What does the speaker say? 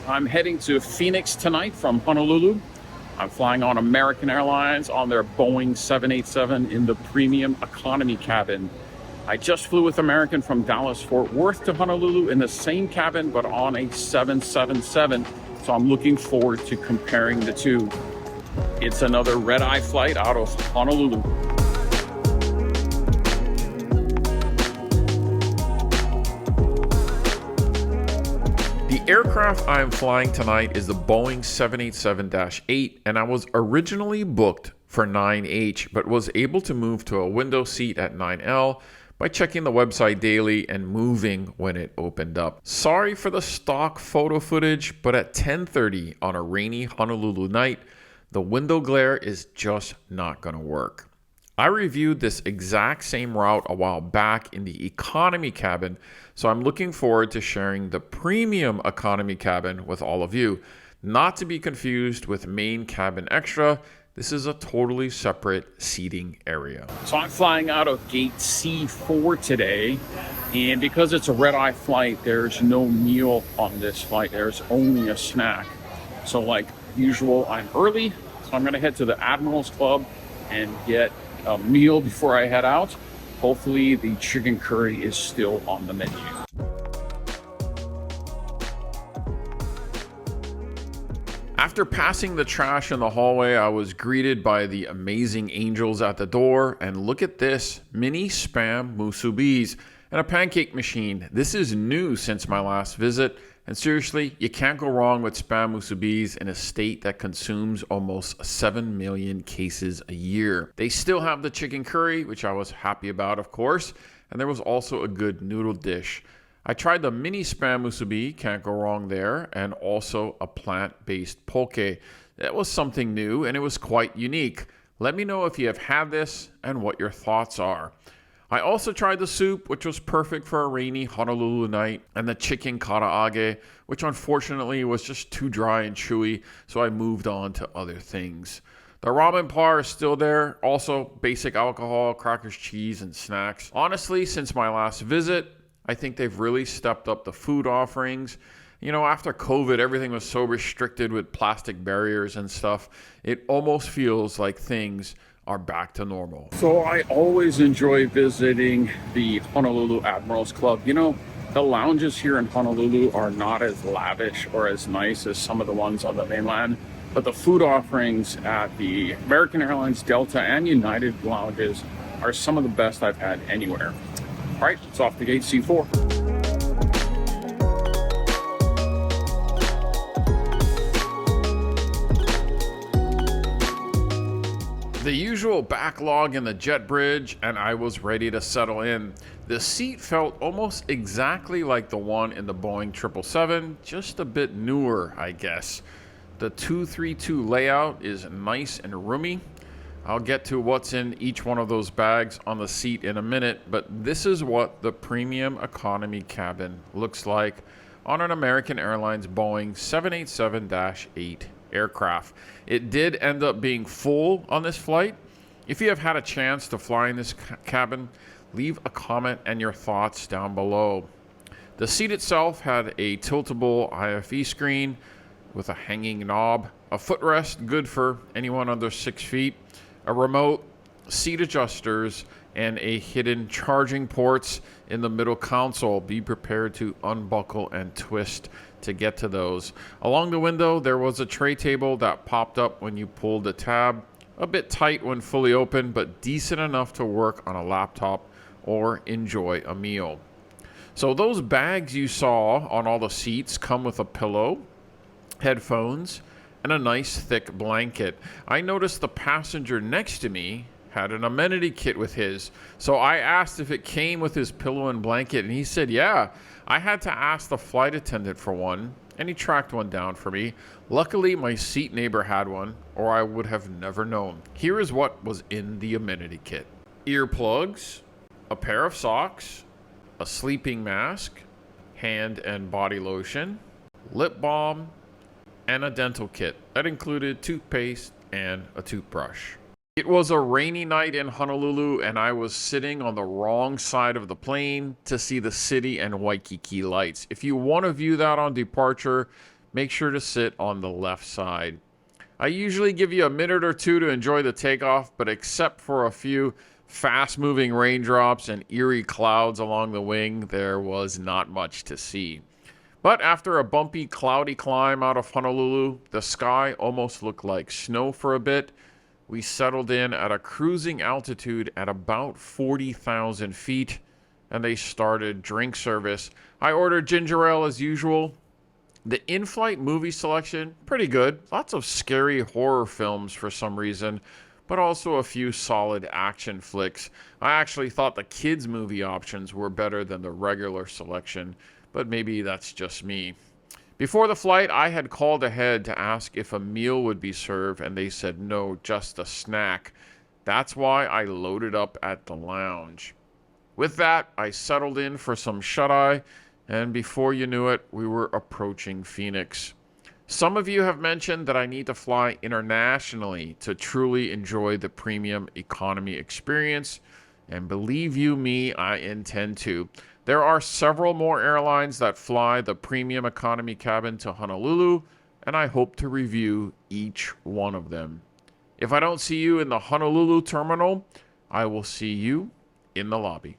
I'm heading to Phoenix tonight from Honolulu. I'm flying on American Airlines on their Boeing 787 in the premium economy cabin. I just flew with American from Dallas-Fort Worth to Honolulu in the same cabin, but on a 777. So I'm looking forward to comparing the two. It's another red-eye flight out of Honolulu. The aircraft I am flying tonight is the Boeing 787-8, and I was originally booked for 9H, but was able to move to a window seat at 9L by checking the website daily and moving when it opened up. Sorry for the stock photo footage, but at 10:30 on a rainy Honolulu night, the window glare is just not going to work. I reviewed this exact same route a while back in the economy cabin, so I'm looking forward to sharing the premium economy cabin with all of you. Not to be confused with main cabin extra, this is a totally separate seating area. So I'm flying out of gate C4 today, and because it's a red-eye flight, there's no meal on this flight. There's only a snack. So like usual, I'm early, so I'm gonna head to the Admirals Club and get a meal before I head out. Hopefully the chicken curry is still on the menu. After passing the trash in the hallway, I was greeted by the amazing angels at the door. And look at this, mini Spam musubis and a pancake machine. This is new since my last visit. And seriously, you can't go wrong with Spam musubis in a state that consumes almost 7 million cases a year. They still have the chicken curry, which I was happy about, of course. And there was also a good noodle dish. I tried the mini Spam musubi, can't go wrong there, and also a plant-based poke. That was something new, and it was quite unique. Let me know if you have had this and what your thoughts are. I also tried the soup, which was perfect for a rainy Honolulu night, and the chicken karaage, which unfortunately was just too dry and chewy, so I moved on to other things. The ramen par is still there, also basic alcohol, crackers, cheese, and snacks. Honestly, since my last visit, I think they've really stepped up the food offerings. You know, after COVID, everything was so restricted with plastic barriers and stuff. It almost feels like things are back to normal. So I always enjoy visiting the Honolulu Admirals Club. You know, the lounges here in Honolulu are not as lavish or as nice as some of the ones on the mainland, but the food offerings at the American Airlines, Delta, and United lounges are some of the best I've had anywhere. All right, it's off to gate C4. The usual backlog in the jet bridge, and I was ready to settle in. The seat felt almost exactly like the one in the Boeing 777, just a bit newer, I guess. The 232 layout is nice and roomy. I'll get to what's in each one of those bags on the seat in a minute, but this is what the premium economy cabin looks like on an American Airlines Boeing 787-8 aircraft. It did end up being full on this flight. If you have had a chance to fly in this cabin, leave a comment and your thoughts down below. The seat itself had a tiltable IFE screen with a hanging knob, a footrest good for anyone under 6 feet, a remote, seat adjusters, and a hidden charging ports in the middle console. Be prepared to unbuckle and twist to get to those. Along the window, there was a tray table that popped up when you pulled the tab. A bit tight when fully open, but decent enough to work on a laptop or enjoy a meal. So those bags you saw on all the seats come with a pillow, headphones, and a nice thick blanket. I noticed the passenger next to me had an amenity kit with his. So I asked if it came with his pillow and blanket, and he said, yeah. I had to ask the flight attendant for one, and he tracked one down for me. Luckily, my seat neighbor had one, or I would have never known. Here is what was in the amenity kit. Earplugs, a pair of socks, a sleeping mask, hand and body lotion, lip balm, and a dental kit that included toothpaste and a toothbrush. It was a rainy night in Honolulu, and I was sitting on the wrong side of the plane to see the city and Waikiki lights. If you want to view that on departure, make sure to sit on the left side. I usually give you a minute or two to enjoy the takeoff, but except for a few fast-moving raindrops and eerie clouds along the wing, there was not much to see. But after a bumpy, cloudy climb out of Honolulu, the sky almost looked like snow for a bit. We settled in at a cruising altitude at about 40,000 feet, and they started drink service. I ordered ginger ale as usual. The in-flight movie selection, pretty good. Lots of scary horror films for some reason, but also a few solid action flicks. I actually thought the kids' movie options were better than the regular selection, but maybe that's just me. Before the flight, I had called ahead to ask if a meal would be served, and they said no, just a snack. That's why I loaded up at the lounge. With that, I settled in for some shut-eye, and before you knew it, we were approaching Phoenix. Some of you have mentioned that I need to fly internationally to truly enjoy the premium economy experience, and believe you me, I intend to. There are several more airlines that fly the premium economy cabin to Honolulu, and I hope to review each one of them. If I don't see you in the Honolulu terminal, I will see you in the lobby.